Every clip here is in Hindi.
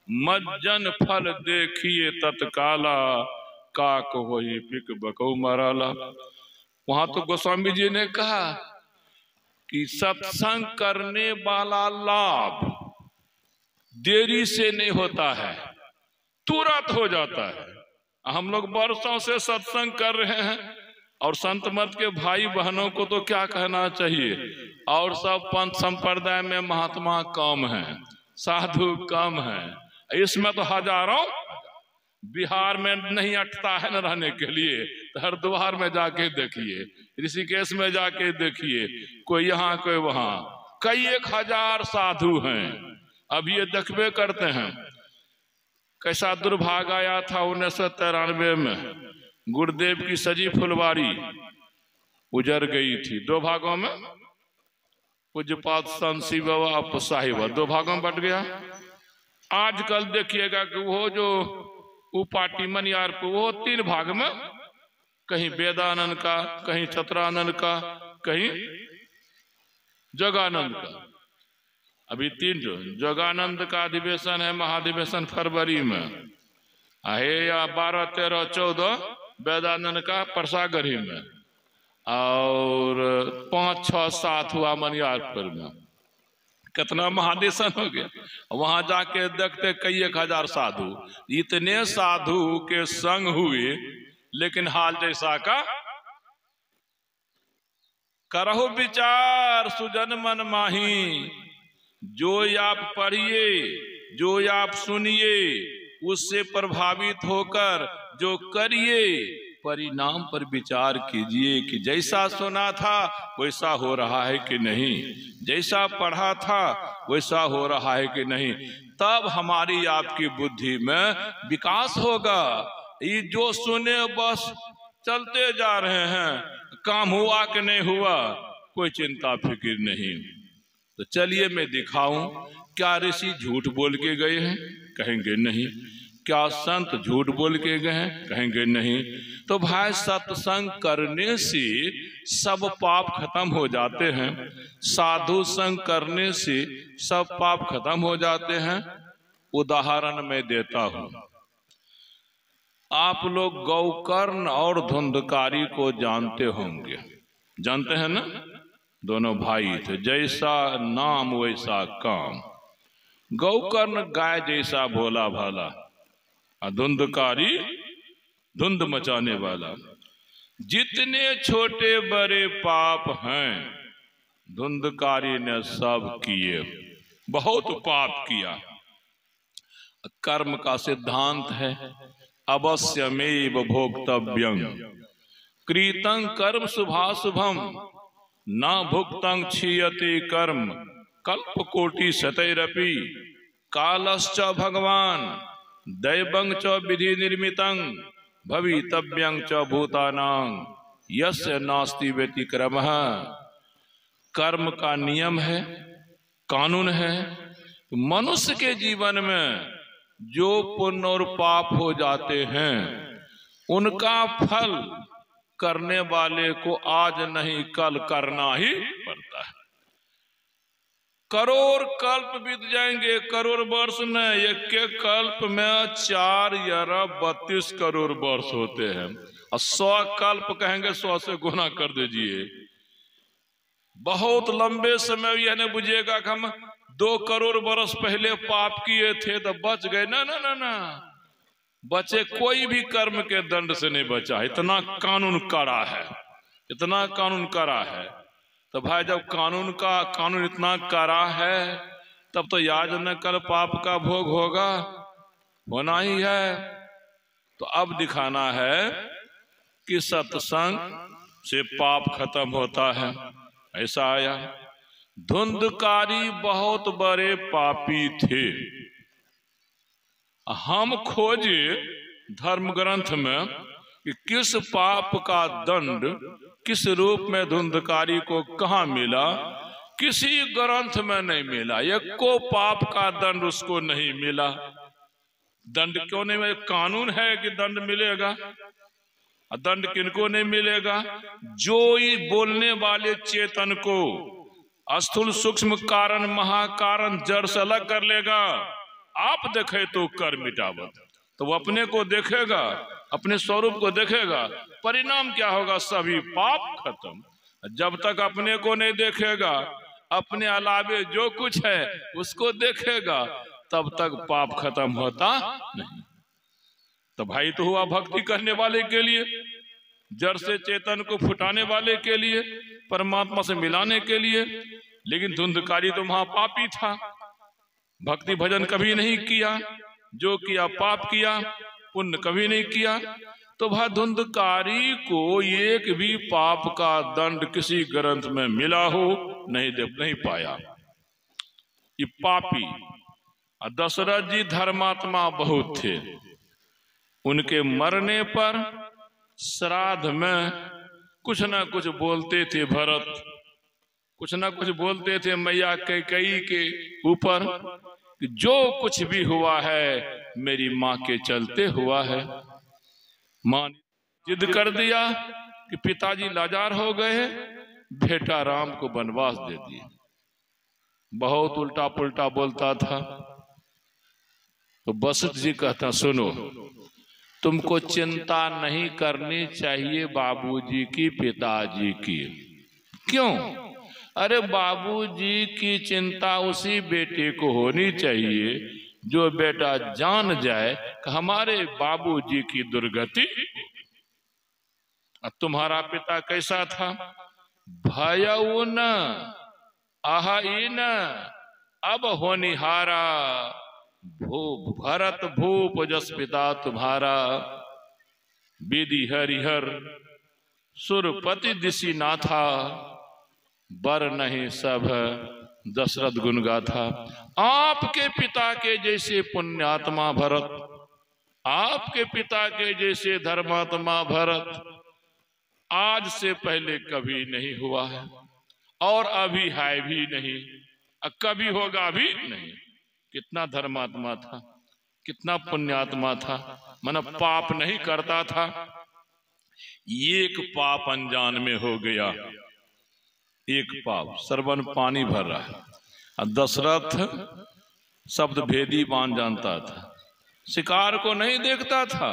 मज्जन फल देखिए तत्काला, काक होई पिक बकौ मराला। वहां तो गोस्वामी जी ने कहा कि सत्संग करने वाला लाभ देरी से नहीं होता है, तुरंत हो जाता है। हम लोग वर्षों से सत्संग कर रहे हैं और संत मत के भाई बहनों को तो क्या कहना चाहिए, और सब पंथ संप्रदाय में महात्मा कम हैं, साधु कम हैं। इसमें तो हजारों, बिहार में नहीं अटता है न रहने के लिए, तो हरिद्वार में जाके देखिए, ऋषिकेश में जाके देखिए, कोई यहाँ कोई वहां, कई 1000 साधु हैं। अब ये देखबे करते हैं कैसा दुर्भाग्य आया था 1993 में, गुरुदेव की सजी फुलवारी उजड़ गई थी 2 भागों में। पूज्यपाद संत शिव बाबा साहिब 2 भागों में बट गया। आजकल देखिएगा कि वो जो पार्टी मनियारपुर, वो 3 भाग में, कहीं वेदानंद का, कहीं छत्रानंद का, कहीं जोगानंद का। अभी 3 जोगानंद का अधिवेशन है, महाधिवेशन फरवरी में है, या 12, 13, 14 वेदानंद का परसागढ़ी में, और 5, 6, 7 हुआ मनियारपुर में। कितना महाधिवेशन हो गया। वहां जाके देखते कई 1000 साधु, इतने साधु के संग हुए, लेकिन हाल जैसा का करहु विचार सुजन मन माही। जो आप पढ़िए, जो आप सुनिए, उससे प्रभावित होकर जो करिए, परिणाम पर विचार कीजिए कि जैसा सुना था वैसा हो रहा है कि नहीं, जैसा पढ़ा था वैसा हो रहा है कि नहीं। तब हमारी आपकी बुद्धि में विकास होगा। ये जो सुने बस चलते जा रहे हैं, काम हुआ कि नहीं हुआ कोई चिंता फिक्र नहीं। तो चलिए मैं दिखाऊं, क्या ऋषि झूठ बोल के गए हैं? कहेंगे नहीं। क्या संत झूठ बोल के गए हैं? कहेंगे नहीं। तो भाई सत्संग करने से सब पाप खत्म हो जाते हैं, साधु संग करने से सब पाप खत्म हो जाते हैं। उदाहरण मैं देता हूं। आप लोग गौकर्ण और धुंधकारी को जानते होंगे, जानते हैं ना? दोनों भाई थे, जैसा नाम वैसा काम। गौकर्ण गाय जैसा भोला भाला, धुंधकारी धुंध मचाने वाला। जितने छोटे बड़े पाप हैं धुंधकारी ने सब किए, बहुत पाप किया। कर्म का सिद्धांत है अवश्यमेव भोक्तव्यं, कृतं कर्म शुभाशुभम, न भुक्तं क्षीयते कर्म कल्पकोटि शतैरपि, कालश्च भगवान दैवं च विधि निर्मितं, भवितव्यं च भूतानां यस्य नास्ति व्यतिक्रमः। कर्म का नियम है, कानून है। मनुष्य के जीवन में जो पुण्य और पाप हो जाते हैं उनका फल करने वाले को आज नहीं कल करना ही पड़ता है। करोड़ कल्प बीत जाएंगे, करोड़ वर्ष में, एक कल्प में 4 अरब 32 करोड़ वर्ष होते हैं, और 100 कल्प कहेंगे 100 से गुना कर दीजिए। बहुत लंबे समय यह नहीं बुझिएगा कि हम 2 करोड़ वर्ष पहले पाप किए थे तो बच गए। ना ना ना ना, बचे कोई भी कर्म के दंड से नहीं बचा। इतना कानून कड़ा है, इतना कानून कड़ा है। तो भाई जब कानून इतना कड़ा है तब तो याद न कल पाप का भोग होगा, होना ही है। तो अब दिखाना है कि सत्संग से पाप खत्म होता है। ऐसा आया। धुंधकारी बहुत बड़े पापी थे। हम खोजे धर्म ग्रंथ में कि किस पाप का दंड किस रूप में धुंधकारी को कहाँ मिला, किसी ग्रंथ में नहीं मिला। एको पाप का दंड उसको नहीं मिला। दंड क्यों नहीं मिला? कानून है कि दंड मिलेगा। दंड किनको नहीं मिलेगा? जो ही बोलने वाले चेतन को स्थूल सूक्ष्म कारण महाकारण जड़ से अलग कर लेगा आप देखे तो कर मिटावत। तो वो अपने को देखेगा, अपने स्वरूप को देखेगा, परिणाम क्या होगा? सभी पाप खत्म। जब तक अपने को नहीं देखेगा, अपने अलावे जो कुछ है उसको देखेगा, तब तक पाप खत्म होता नहीं। तो भाई तो हुआ भक्ति करने वाले के लिए, जड़ से चेतन को फुटाने वाले के लिए, परमात्मा से मिलाने के लिए। लेकिन धुंधकारी तो महापापी था, भक्ति भजन कभी नहीं किया, जो किया पाप किया, पुण्य कभी नहीं किया। तो वह धुंधकारी को एक भी पाप का दंड किसी ग्रंथ में मिला हो नहीं पाया। ये पापी। दशरथ जी धर्मात्मा बहुत थे, उनके मरने पर श्राद्ध में कुछ ना कुछ बोलते थे भरत, कुछ ना कुछ बोलते थे मैया कैकेयी के ऊपर कि जो कुछ भी हुआ है मेरी माँ के चलते हुआ है। माँ ने जिद कर दिया कि पिताजी लाचार हो गए, बेटा राम को वनवास दे दिया। बहुत उल्टा पुल्टा बोलता था। तो वशिष्ठ जी कहता सुनो, तुमको चिंता नहीं करनी चाहिए बाबूजी की, पिताजी की। क्यों? अरे बाबूजी की चिंता उसी बेटे को होनी चाहिए जो बेटा जान जाए कि हमारे बाबूजी की दुर्गति। तुम्हारा पिता कैसा था? भयउ न अहि न अब होनिहारा, भरत भूप जस पिता तुम्हारा, विधि हरिहर सुरपति दिशि नाथा, बर नहीं सब दशरथ गुण गाथा। आपके पिता के जैसे पुण्यात्मा भरत, आपके पिता के जैसे धर्मात्मा भरत आज से पहले कभी नहीं हुआ है, और अभी है भी नहीं, कभी होगा भी नहीं। कितना धर्मात्मा था, कितना पुण्यात्मा था, मन पाप नहीं करता था। एक पाप अनजान में हो गया, एक पाप, सरवन पानी भर रहा है। दशरथ शब्द भेदी बाण जानता था, शिकार को नहीं देखता था,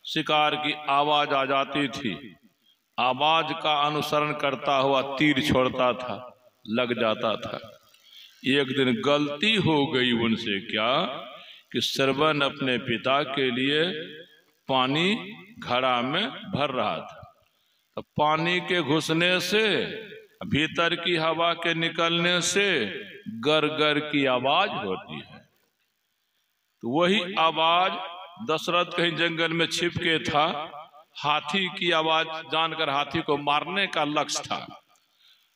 शिकार की आवाज आ जाती थी, आवाज का अनुसरण करता हुआ तीर छोड़ता था, लग जाता था। एक दिन गलती हो गई उनसे, क्या कि श्रवण अपने पिता के लिए पानी घड़ा में भर रहा था। तो पानी के घुसने से, भीतर की हवा के निकलने से गर गर की आवाज होती है। तो वही आवाज दशरथ कहीं जंगल में छिप के था, हाथी की आवाज जानकर हाथी को मारने का लक्ष्य था।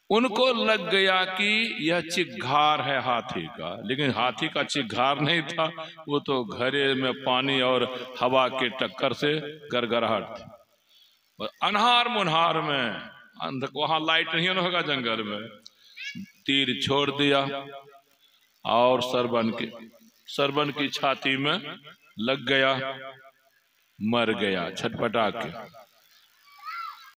उनको लग गया कि यह चिघार है हाथी का, लेकिन हाथी का चिघार नहीं था, वो तो घड़े में पानी और हवा के टक्कर से गरगराहट थी। अनहार मुनहार में, वहां लाइट नहीं होगा जंगल में, तीर छोड़ दिया और सरवन की छाती में लग गया, मर गया छटपटा के।